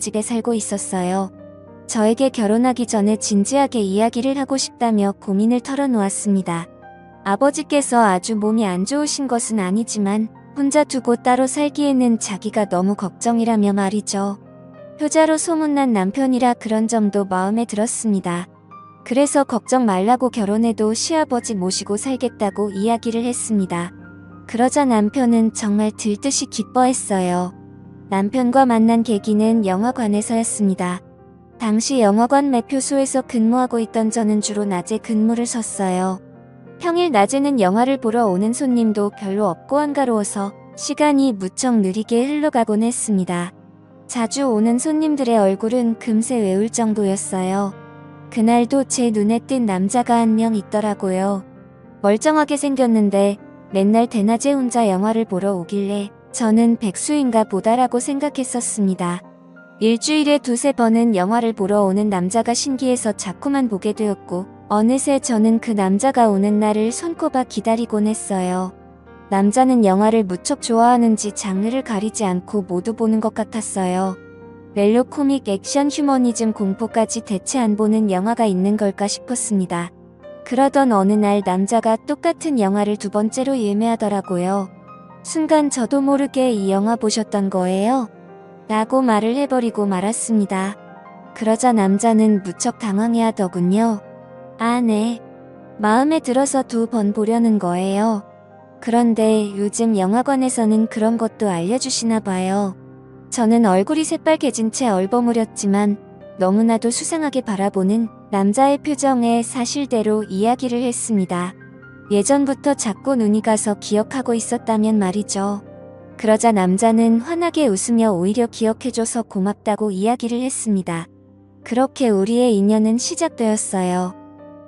집에 살고 있었어요. 저에게 결혼하기 전에 진지하게 이야기를 하고 싶다며 고민을 털어놓았습니다. 아버지께서 아주 몸이 안 좋으신 것은 아니지만 혼자 두고 따로 살기에는 자기가 너무 걱정이라며 말이죠. 효자로 소문난 남편이라 그런 점도 마음에 들었습니다. 그래서 걱정 말라고 결혼해도 시아버지 모시고 살겠다고 이야기를 했습니다. 그러자 남편은 정말 들듯이 기뻐했어요. 남편과 만난 계기는 영화관에서였습니다. 당시 영화관 매표소에서 근무하고 있던 저는 주로 낮에 근무를 섰어요. 평일 낮에는 영화를 보러 오는 손님도 별로 없고 한가로워서 시간이 무척 느리게 흘러가곤 했습니다. 자주 오는 손님들의 얼굴은 금세 외울 정도였어요. 그날도 제 눈에 띈 남자가 한 명 있더라고요. 멀쩡하게 생겼는데 맨날 대낮에 혼자 영화를 보러 오길래 저는 백수인가 보다라고 생각했었습니다. 일주일에 두세 번은 영화를 보러 오는 남자가 신기해서 자꾸만 보게 되었고 어느새 저는 그 남자가 오는 날을 손꼽아 기다리곤 했어요. 남자는 영화를 무척 좋아하는지 장르를 가리지 않고 모두 보는 것 같았어요. 멜로 코믹 액션 휴머니즘 공포까지 대체 안 보는 영화가 있는 걸까 싶었습니다. 그러던 어느 날 남자가 똑같은 영화를 두 번째로 예매하더라고요. 순간 저도 모르게 이 영화 보셨던 거예요? 라고 말을 해버리고 말았습니다. 그러자 남자는 무척 당황해하더군요. 아, 네. 마음에 들어서 두 번 보려는 거예요. 그런데 요즘 영화관에서는 그런 것도 알려주시나 봐요. 저는 얼굴이 새빨개진 채 얼버무렸지만 너무나도 수상하게 바라보는 남자의 표정에 사실대로 이야기를 했습니다. 예전부터 자꾸 눈이 가서 기억하고 있었다면 말이죠. 그러자 남자는 환하게 웃으며 오히려 기억해줘서 고맙다고 이야기를 했습니다. 그렇게 우리의 인연은 시작되었어요.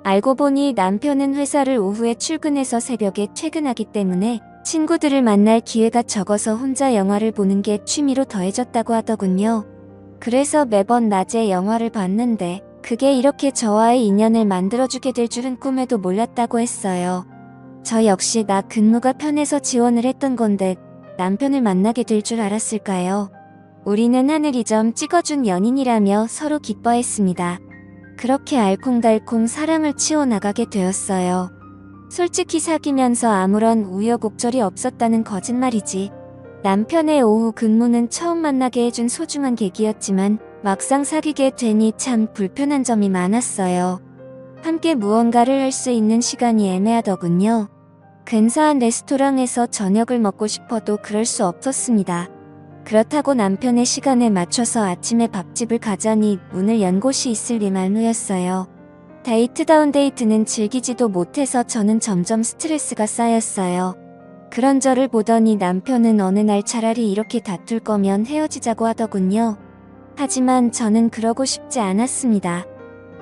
알고 보니 남편은 회사를 오후에 출근해서 새벽에 퇴근하기 때문에 친구들을 만날 기회가 적어서 혼자 영화를 보는 게 취미로 더해졌다고 하더군요. 그래서 매번 낮에 영화를 봤는데 그게 이렇게 저와의 인연을 만들어주게 될 줄은 꿈에도 몰랐다고 했어요. 저 역시 나 근무가 편해서 지원을 했던 건데 남편을 만나게 될 줄 알았을까요? 우리는 하늘이 점 찍어준 연인이라며 서로 기뻐했습니다. 그렇게 알콩달콩 사랑을 치워나가게 되었어요. 솔직히 사귀면서 아무런 우여곡절이 없었다는 거짓말이지. 남편의 오후 근무는 처음 만나게 해준 소중한 계기였지만 막상 사귀게 되니 참 불편한 점이 많았어요. 함께 무언가를 할 수 있는 시간이 애매하더군요. 근사한 레스토랑에서 저녁을 먹고 싶어도 그럴 수 없었습니다. 그렇다고 남편의 시간에 맞춰서 아침에 밥집을 가자니 문을 연 곳이 있을 리 말무였어요. 데이트다운 데이트는 즐기지도 못해서 저는 점점 스트레스가 쌓였어요. 그런 저를 보더니 남편은 어느 날 차라리 이렇게 다툴 거면 헤어지자고 하더군요. 하지만 저는 그러고 싶지 않았습니다.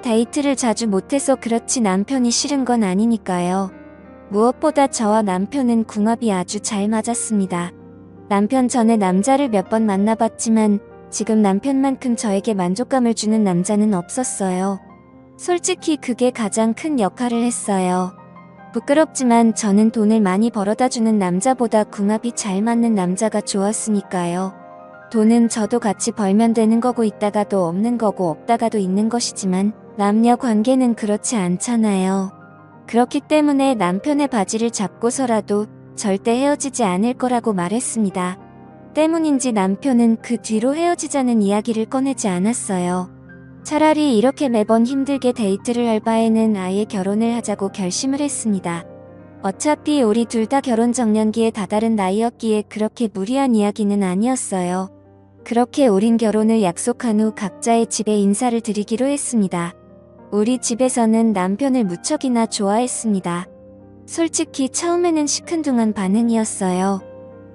데이트를 자주 못해서 그렇지 남편이 싫은 건 아니니까요. 무엇보다 저와 남편은 궁합이 아주 잘 맞았습니다. 남편 전에 남자를 몇 번 만나봤지만 지금 남편만큼 저에게 만족감을 주는 남자는 없었어요. 솔직히 그게 가장 큰 역할을 했어요. 부끄럽지만 저는 돈을 많이 벌어다주는 남자보다 궁합이 잘 맞는 남자가 좋았으니까요. 돈은 저도 같이 벌면 되는 거고 있다가도 없는 거고 없다가도 있는 것이지만 남녀 관계는 그렇지 않잖아요. 그렇기 때문에 남편의 바지를 잡고서라도 절대 헤어지지 않을 거라고 말했습니다. 때문인지 남편은 그 뒤로 헤어지자는 이야기를 꺼내지 않았어요. 차라리 이렇게 매번 힘들게 데이트를 할 바에는 아예 결혼을 하자고 결심을 했습니다. 어차피 우리 둘 다 결혼 정년기에 다다른 나이였기에 그렇게 무리한 이야기는 아니었어요. 그렇게 우린 결혼을 약속한 후 각자의 집에 인사를 드리기로 했습니다. 우리 집에서는 남편을 무척이나 좋아했습니다. 솔직히 처음에는 시큰둥한 반응이었어요.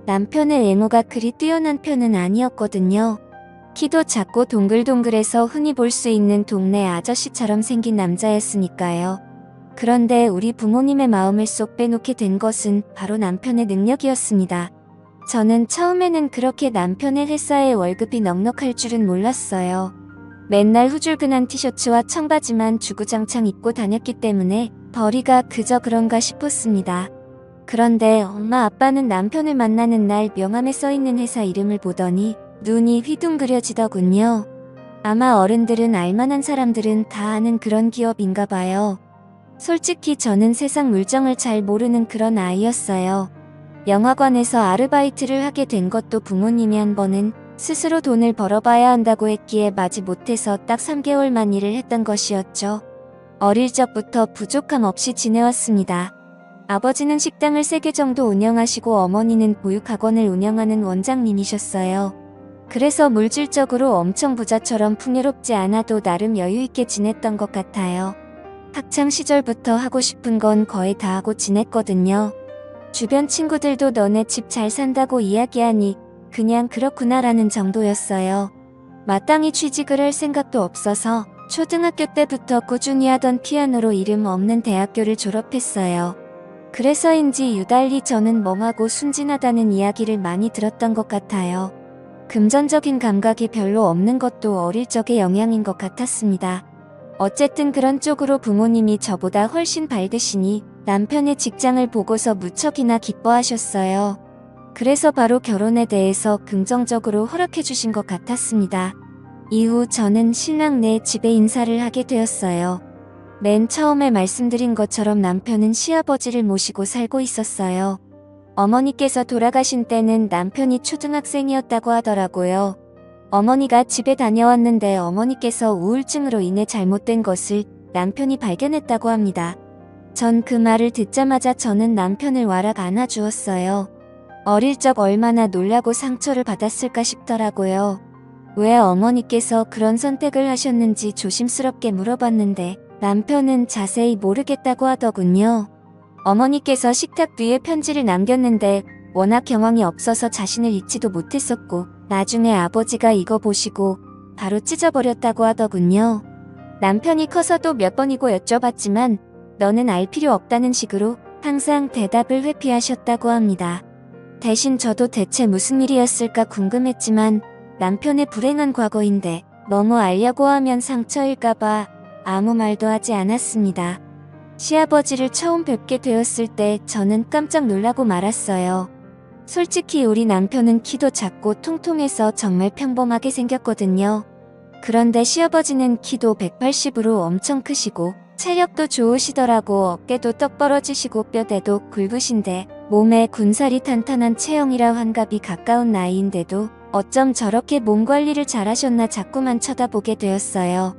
남편의 외모가 그리 뛰어난 편은 아니었거든요. 키도 작고 동글동글해서 흔히 볼 수 있는 동네 아저씨처럼 생긴 남자였으니까요. 그런데 우리 부모님의 마음을 쏙 빼놓게 된 것은 바로 남편의 능력이었습니다. 저는 처음에는 그렇게 남편의 회사에 월급이 넉넉할 줄은 몰랐어요. 맨날 후줄근한 티셔츠와 청바지만 주구장창 입고 다녔기 때문에 벌이가 그저 그런가 싶었습니다. 그런데 엄마 아빠는 남편을 만나는 날 명함에 써있는 회사 이름을 보더니 눈이 휘둥그려지더군요. 아마 어른들은 알만한 사람들은 다 아는 그런 기업인가 봐요. 솔직히 저는 세상 물정을 잘 모르는 그런 아이였어요. 영화관에서 아르바이트를 하게 된 것도 부모님이 한 번은 스스로 돈을 벌어봐야 한다고 했기에 마지 못해서 딱 3개월만 일을 했던 것이었죠. 어릴 적부터 부족함 없이 지내왔습니다. 아버지는 식당을 3개 정도 운영하시고 어머니는 보육학원을 운영하는 원장님이셨어요. 그래서 물질적으로 엄청 부자처럼 풍요롭지 않아도 나름 여유있게 지냈던 것 같아요. 학창 시절부터 하고 싶은 건 거의 다 하고 지냈거든요. 주변 친구들도 너네 집 잘 산다고 이야기하니 그냥 그렇구나라는 정도였어요. 마땅히 취직을 할 생각도 없어서 초등학교 때부터 꾸준히 하던 피아노로 이름 없는 대학교를 졸업했어요. 그래서인지 유달리 저는 멍하고 순진하다는 이야기를 많이 들었던 것 같아요. 금전적인 감각이 별로 없는 것도 어릴 적의 영향인 것 같았습니다. 어쨌든 그런 쪽으로 부모님이 저보다 훨씬 밝으시니 남편의 직장을 보고서 무척이나 기뻐하셨어요. 그래서 바로 결혼에 대해서 긍정적으로 허락해 주신 것 같았습니다. 이후 저는 신랑네 집에 인사를 하게 되었어요. 맨 처음에 말씀드린 것처럼 남편은 시아버지를 모시고 살고 있었어요. 어머니께서 돌아가신 때는 남편이 초등학생이었다고 하더라고요. 어머니가 집에 다녀왔는데 어머니께서 우울증으로 인해 잘못된 것을 남편이 발견했다고 합니다. 전 그 말을 듣자마자 저는 남편을 와락 안아주었어요. 어릴 적 얼마나 놀라고 상처를 받았을까 싶더라고요. 왜 어머니께서 그런 선택을 하셨는지 조심스럽게 물어봤는데 남편은 자세히 모르겠다고 하더군요. 어머니께서 식탁 위에 편지를 남겼는데 워낙 경황이 없어서 자신을 읽지도 못했었고 나중에 아버지가 이거 보시고 바로 찢어버렸다고 하더군요. 남편이 커서도 몇 번이고 여쭤봤지만 너는 알 필요 없다는 식으로 항상 대답을 회피하셨다고 합니다. 대신 저도 대체 무슨 일이었을까 궁금했지만 남편의 불행한 과거인데 너무 알려고 하면 상처일까봐 아무 말도 하지 않았습니다. 시아버지를 처음 뵙게 되었을 때 저는 깜짝 놀라고 말았어요. 솔직히 우리 남편은 키도 작고 통통해서 정말 평범하게 생겼거든요. 그런데 시아버지는 키도 180으로 엄청 크시고 체력도 좋으시더라고. 어깨도 떡 벌어지시고 뼈대도 굵으신데 몸에 군살이 탄탄한 체형이라 환갑이 가까운 나이인데도 어쩜 저렇게 몸 관리를 잘하셨나 자꾸만 쳐다보게 되었어요.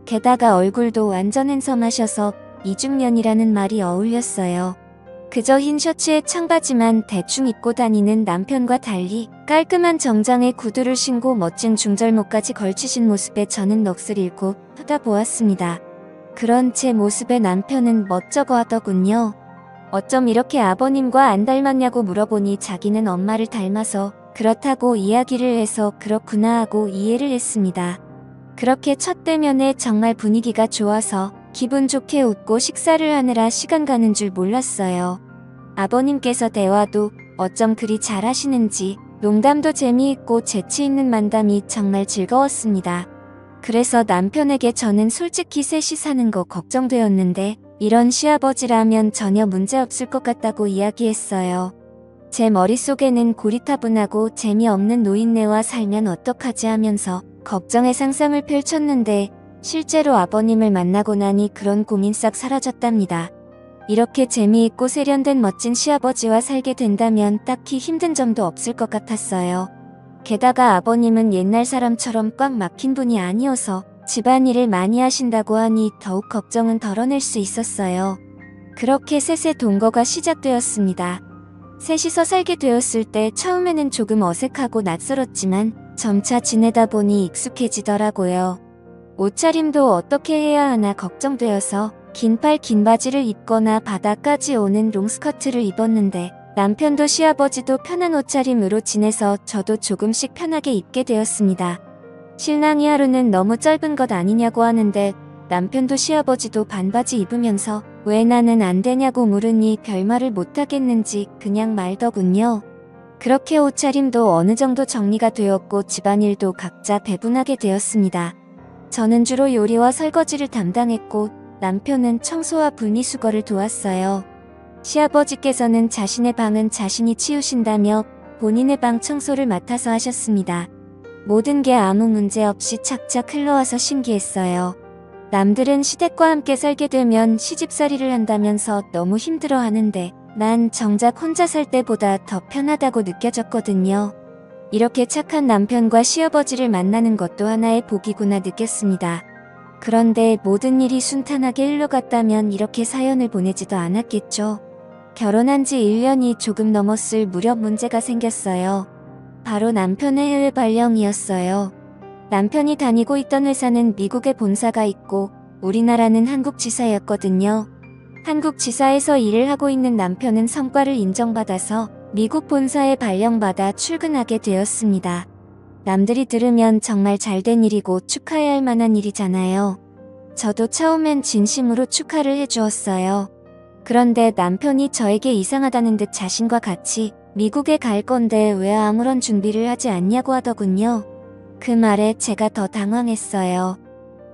게다가 얼굴도 완전 핸섬하셔서 이중년이라는 말이 어울렸어요. 그저 흰 셔츠에 청바지만 대충 입고 다니는 남편과 달리 깔끔한 정장에 구두를 신고 멋진 중절모까지 걸치신 모습에 저는 넋을 잃고 쳐다보았습니다. 그런 제 모습에 남편은 멋쩍어 하더군요. 어쩜 이렇게 아버님과 안 닮았냐고 물어보니 자기는 엄마를 닮아서 그렇다고 이야기를 해서 그렇구나 하고 이해를 했습니다. 그렇게 첫 대면에 정말 분위기가 좋아서 기분 좋게 웃고 식사를 하느라 시간 가는 줄 몰랐어요. 아버님께서 대화도 어쩜 그리 잘하시는지 농담도 재미있고 재치있는 만담이 정말 즐거웠습니다. 그래서 남편에게 저는 솔직히 셋이 사는 거 걱정되었는데 이런 시아버지라면 전혀 문제없을 것 같다고 이야기했어요. 제 머릿속에는 고리타분하고 재미없는 노인네와 살면 어떡하지 하면서 걱정의 상상을 펼쳤는데 실제로 아버님을 만나고 나니 그런 고민 싹 사라졌답니다. 이렇게 재미있고 세련된 멋진 시아버지와 살게 된다면 딱히 힘든 점도 없을 것 같았어요. 게다가 아버님은 옛날 사람처럼 꽉 막힌 분이 아니어서 집안일을 많이 하신다고 하니 더욱 걱정은 덜어낼 수 있었어요. 그렇게 셋의 동거가 시작되었습니다. 셋이서 살게 되었을 때 처음에는 조금 어색하고 낯설었지만 점차 지내다 보니 익숙해지더라고요. 옷차림도 어떻게 해야 하나 걱정되어서 긴팔 긴 바지를 입거나 바닥까지 오는 롱스커트를 입었는데 남편도 시아버지도 편한 옷차림으로 지내서 저도 조금씩 편하게 입게 되었습니다. 신랑이 하루는 너무 짧은 것 아니냐고 하는데 남편도 시아버지도 반바지 입으면서 왜 나는 안 되냐고 물으니 별말을 못하겠는지 그냥 말더군요. 그렇게 옷차림도 어느 정도 정리가 되었고 집안일도 각자 배분하게 되었습니다. 저는 주로 요리와 설거지를 담당했고 남편은 청소와 분리수거를 도왔어요. 시아버지께서는 자신의 방은 자신이 치우신다며 본인의 방 청소를 맡아서 하셨습니다. 모든 게 아무 문제 없이 착착 흘러와서 신기했어요. 남들은 시댁과 함께 살게 되면 시집살이를 한다면서 너무 힘들어 하는데 난 정작 혼자 살 때보다 더 편하다고 느껴졌거든요. 이렇게 착한 남편과 시아버지를 만나는 것도 하나의 복이구나 느꼈습니다. 그런데 모든 일이 순탄하게 흘러갔다면 이렇게 사연을 보내지도 않았겠죠. 결혼한 지 1년이 조금 넘었을 무렵 문제가 생겼어요. 바로 남편의 해외 발령이었어요. 남편이 다니고 있던 회사는 미국에 본사가 있고 우리나라는 한국 지사였거든요. 한국 지사에서 일을 하고 있는 남편은 성과를 인정받아서 미국 본사에 발령받아 출근하게 되었습니다. 남들이 들으면 정말 잘된 일이고 축하해야 할 만한 일이잖아요. 저도 처음엔 진심으로 축하를 해주었어요. 그런데 남편이 저에게 이상하다는 듯 자신과 같이 미국에 갈 건데 왜 아무런 준비를 하지 않냐고 하더군요. 그 말에 제가 더 당황했어요.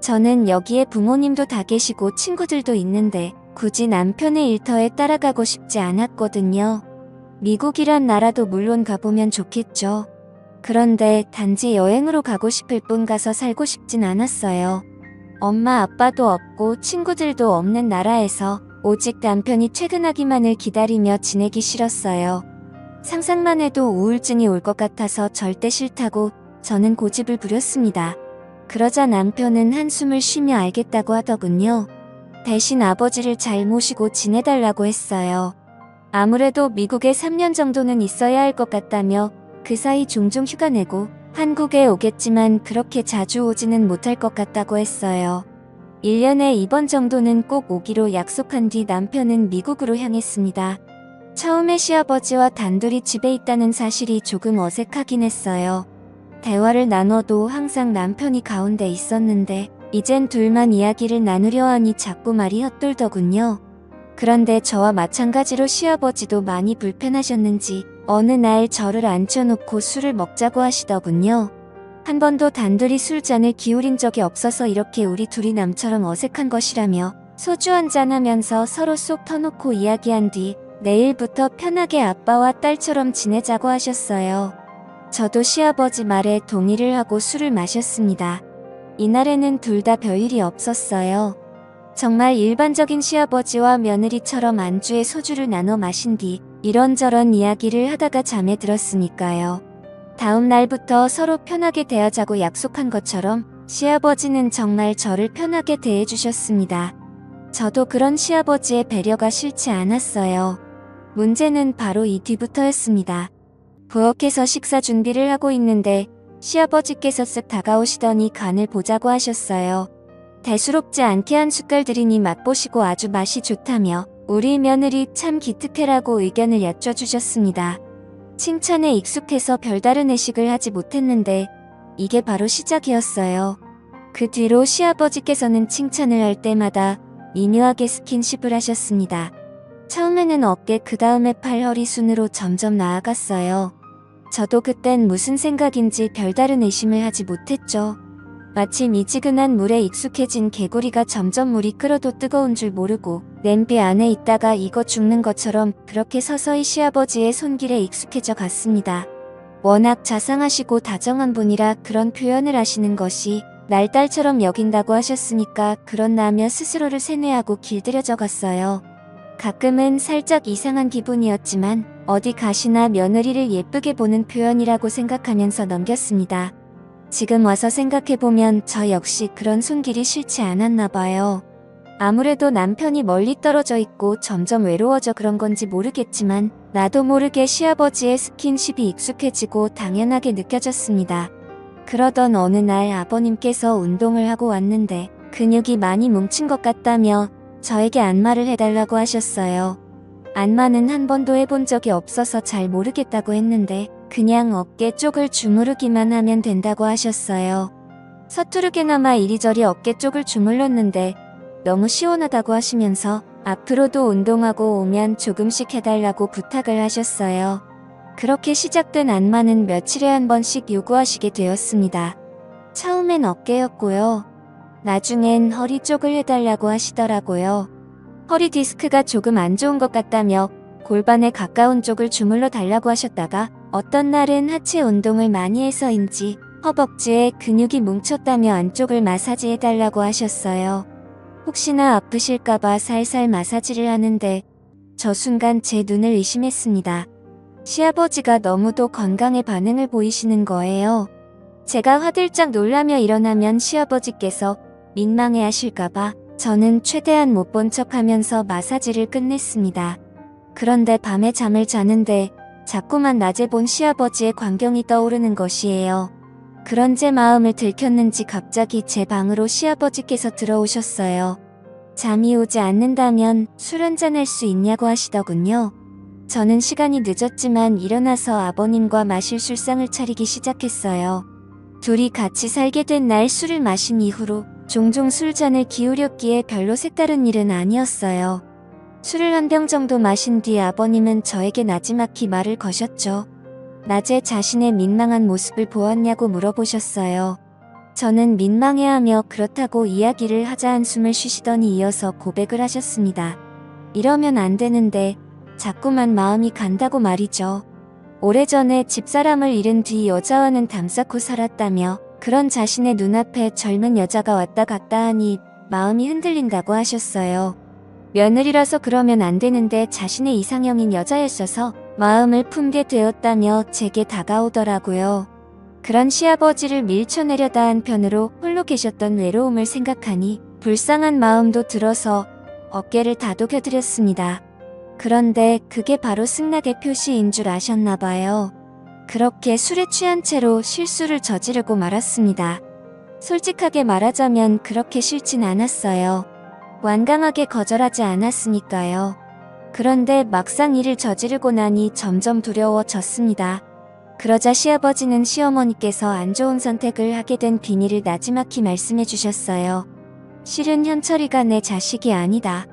저는 여기에 부모님도 다 계시고 친구들도 있는데 굳이 남편의 일터에 따라가고 싶지 않았거든요. 미국이란 나라도 물론 가보면 좋겠죠. 그런데 단지 여행으로 가고 싶을 뿐 가서 살고 싶진 않았어요. 엄마 아빠도 없고 친구들도 없는 나라에서 오직 남편이 퇴근하기만을 기다리며 지내기 싫었어요. 상상만 해도 우울증이 올 것 같아서 절대 싫다고 저는 고집을 부렸습니다. 그러자 남편은 한숨을 쉬며 알겠다고 하더군요. 대신 아버지를 잘 모시고 지내달라고 했어요. 아무래도 미국에 3년 정도는 있어야 할 것 같다며 그 사이 종종 휴가 내고 한국에 오겠지만 그렇게 자주 오지는 못할 것 같다고 했어요. 1년에 2번 정도는 꼭 오기로 약속한 뒤 남편은 미국으로 향했습니다. 처음에 시아버지와 단둘이 집에 있다는 사실이 조금 어색하긴 했어요. 대화를 나눠도 항상 남편이 가운데 있었는데 이젠 둘만 이야기를 나누려 하니 자꾸 말이 헛돌더군요. 그런데 저와 마찬가지로 시아버지도 많이 불편하셨는지 어느 날 저를 앉혀놓고 술을 먹자고 하시더군요. 한 번도 단둘이 술잔을 기울인 적이 없어서 이렇게 우리 둘이 남처럼 어색한 것이라며 소주 한잔 하면서 서로 쏙 터놓고 이야기한 뒤 내일부터 편하게 아빠와 딸처럼 지내자고 하셨어요. 저도 시아버지 말에 동의를 하고 술을 마셨습니다. 이날에는 둘 다 별일이 없었어요. 정말 일반적인 시아버지와 며느리처럼 안주에 소주를 나눠 마신 뒤 이런저런 이야기를 하다가 잠에 들었으니까요. 다음 날부터 서로 편하게 대하자고 약속한 것처럼 시아버지는 정말 저를 편하게 대해주셨습니다. 저도 그런 시아버지의 배려가 싫지 않았어요. 문제는 바로 이 뒤부터였습니다. 부엌에서 식사 준비를 하고 있는데 시아버지께서 쓱 다가오시더니 간을 보자고 하셨어요. 대수롭지 않게 한 숟갈 들이니 맛보시고 아주 맛이 좋다며 우리 며느리 참 기특해라고 의견을 여쭤주셨습니다. 칭찬에 익숙해서 별다른 의식을 하지 못했는데 이게 바로 시작이었어요. 그 뒤로 시아버지께서는 칭찬을 할 때마다 미묘하게 스킨십을 하셨습니다. 처음에는 어깨 그 다음에 팔 허리 순으로 점점 나아갔어요. 저도 그땐 무슨 생각인지 별다른 의심을 하지 못했죠. 마치 미지근한 물에 익숙해진 개구리가 점점 물이 끓어도 뜨거운 줄 모르고 냄비 안에 있다가 익어 죽는 것처럼 그렇게 서서히 시아버지의 손길에 익숙해져 갔습니다. 워낙 자상하시고 다정한 분이라 그런 표현을 하시는 것이 날 딸처럼 여긴다고 하셨으니까 그렇나며 스스로를 세뇌하고 길들여져 갔어요. 가끔은 살짝 이상한 기분이었지만 어디 가시나 며느리를 예쁘게 보는 표현이라고 생각하면서 넘겼습니다. 지금 와서 생각해보면 저 역시 그런 손길이 싫지 않았나 봐요. 아무래도 남편이 멀리 떨어져 있고 점점 외로워져 그런 건지 모르겠지만 나도 모르게 시아버지의 스킨십이 익숙해지고 당연하게 느껴졌습니다. 그러던 어느 날 아버님께서 운동을 하고 왔는데 근육이 많이 뭉친 것 같다며 저에게 안마를 해달라고 하셨어요. 안마는 한 번도 해본 적이 없어서 잘 모르겠다고 했는데 그냥 어깨 쪽을 주무르기만 하면 된다고 하셨어요. 서투르게나마 이리저리 어깨 쪽을 주물렀는데 너무 시원하다고 하시면서 앞으로도 운동하고 오면 조금씩 해달라고 부탁을 하셨어요. 그렇게 시작된 안마는 며칠에 한 번씩 요구하시게 되었습니다. 처음엔 어깨였고요. 나중엔 허리 쪽을 해달라고 하시더라고요. 허리 디스크가 조금 안 좋은 것 같다며 골반에 가까운 쪽을 주물러 달라고 하셨다가 어떤 날은 하체 운동을 많이 해서인지 허벅지에 근육이 뭉쳤다며 안쪽을 마사지해달라고 하셨어요. 혹시나 아프실까봐 살살 마사지를 하는데 저 순간 제 눈을 의심했습니다. 시아버지가 너무도 건강에 반응을 보이시는 거예요. 제가 화들짝 놀라며 일어나면 시아버지께서 민망해 하실까봐 저는 최대한 못 본 척하면서 마사지를 끝냈습니다. 그런데 밤에 잠을 자는데 자꾸만 낮에 본 시아버지의 광경이 떠오르는 것이에요. 그런 제 마음을 들켰는지 갑자기 제 방으로 시아버지께서 들어오셨어요. 잠이 오지 않는다면 술 한잔 할 수 있냐고 하시더군요. 저는 시간이 늦었지만 일어나서 아버님과 마실 술상을 차리기 시작했어요. 둘이 같이 살게 된 날 술을 마신 이후로 종종 술잔을 기울였기에 별로 색다른 일은 아니었어요. 술을 한 병 정도 마신 뒤 아버님은 저에게 나지막히 말을 거셨죠. 낮에 자신의 민망한 모습을 보았냐고 물어보셨어요. 저는 민망해하며 그렇다고 이야기를 하자 한숨을 쉬시더니 이어서 고백을 하셨습니다. 이러면 안 되는데 자꾸만 마음이 간다고 말이죠. 오래전에 집사람을 잃은 뒤 여자와는 담쌓고 살았다며 그런 자신의 눈앞에 젊은 여자가 왔다 갔다 하니 마음이 흔들린다고 하셨어요. 며느리라서 그러면 안 되는데 자신의 이상형인 여자였어서 마음을 품게 되었다며 제게 다가오더라고요. 그런 시아버지를 밀쳐내려다 한편으로 홀로 계셨던 외로움을 생각하니 불쌍한 마음도 들어서 어깨를 다독여드렸습니다. 그런데 그게 바로 승낙의 표시인 줄 아셨나봐요. 그렇게 술에 취한 채로 실수를 저지르고 말았습니다. 솔직하게 말하자면 그렇게 싫진 않았어요. 완강하게 거절하지 않았으니까요. 그런데 막상 일을 저지르고 나니 점점 두려워졌습니다. 그러자 시아버지는 시어머니께서 안 좋은 선택을 하게 된 비밀을 나지막히 말씀해 주셨어요. 실은 현철이가 내 자식이 아니다.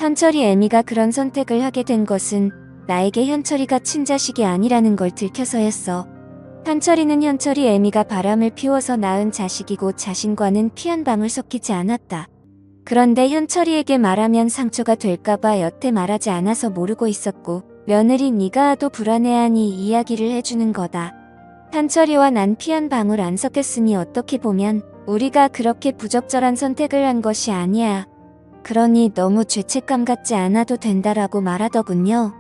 현철이 애미가 그런 선택을 하게 된 것은 나에게 현철이가 친자식이 아니라는 걸 들켜서였어. 현철이는 현철이 애미가 바람을 피워서 낳은 자식이고 자신과는 피 한 방울 섞이지 않았다. 그런데 현철이에게 말하면 상처가 될까봐 여태 말하지 않아서 모르고 있었고 며느리 네가 하도 불안해하니 이야기를 해주는 거다. 현철이와 난 피 한 방울 안 섞였으니 어떻게 보면 우리가 그렇게 부적절한 선택을 한 것이 아니야. 그러니 너무 죄책감 갖지 않아도 된다라고 말하더군요.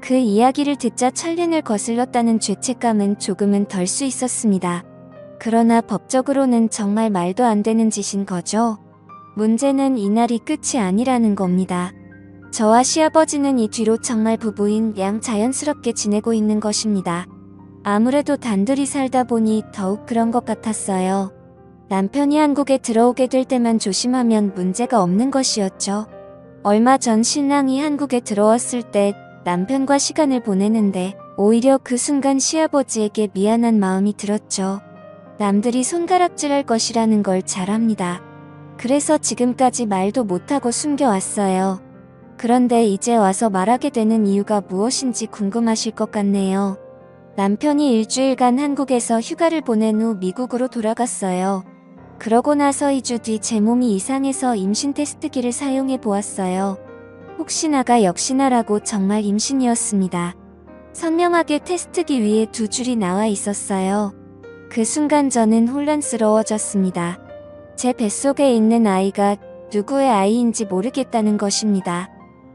그 이야기를 듣자 찰린을 거슬렀다는 죄책감은 조금은 덜 수 있었습니다. 그러나 법적으로는 정말 말도 안 되는 짓인 거죠. 문제는 이날이 끝이 아니라는 겁니다. 저와 시아버지는 이 뒤로 정말 부부인 양 자연스럽게 지내고 있는 것입니다. 아무래도 단둘이 살다 보니 더욱 그런 것 같았어요. 남편이 한국에 들어오게 될 때만 조심하면 문제가 없는 것이었죠. 얼마 전 신랑이 한국에 들어왔을 때 남편과 시간을 보내는데 오히려 그 순간 시아버지에게 미안한 마음이 들었죠. 남들이 손가락질할 것이라는 걸 잘 압니다. 그래서 지금까지 말도 못하고 숨겨왔어요. 그런데 이제 와서 말하게 되는 이유가 무엇인지 궁금하실 것 같네요. 남편이 일주일간 한국에서 휴가를 보낸 후 미국으로 돌아갔어요. 그러고 나서 2주 뒤 제 몸이 이상해서 임신 테스트기를 사용해 보았어요. 혹시나가 역시나라고 정말 임신이었습니다. 선명하게 테스트기 위에 2줄이 나와 있었어요. 그 순간 저는 혼란스러워졌습니다. 제 뱃속에 있는 아이가 누구의 아이인지 모르겠다는 것입니다.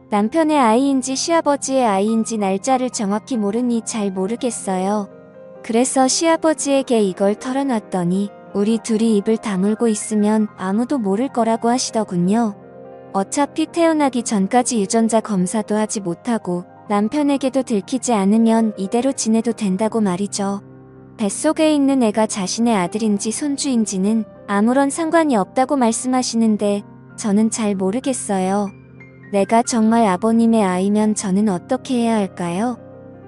남편의 아이인지 시아버지의 아이인지 날짜를 정확히 모르니 잘 모르겠어요. 그래서 시아버지에게 이걸 털어놨더니 우리 둘이 입을 다물고 있으면 아무도 모를 거라고 하시더군요. 어차피 태어나기 전까지 유전자 검사도 하지 못하고 남편에게도 들키지 않으면 이대로 지내도 된다고 말이죠. 뱃속에 있는 애가 자신의 아들인지 손주인지는 아무런 상관이 없다고 말씀하시는데 저는 잘 모르겠어요. 내가 정말 아버님의 아이면 저는 어떻게 해야 할까요?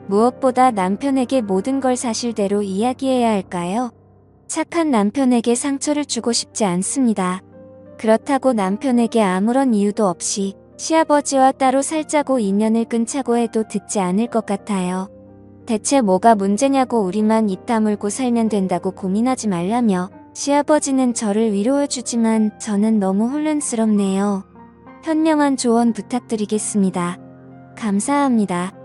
무엇보다 남편에게 모든 걸 사실대로 이야기해야 할까요? 착한 남편에게 상처를 주고 싶지 않습니다. 그렇다고 남편에게 아무런 이유도 없이 시아버지와 따로 살자고 인연을 끊자고 해도 듣지 않을 것 같아요. 대체 뭐가 문제냐고 우리만 입 다물고 살면 된다고 고민하지 말라며 시아버지는 저를 위로해주지만 저는 너무 혼란스럽네요. 현명한 조언 부탁드리겠습니다. 감사합니다.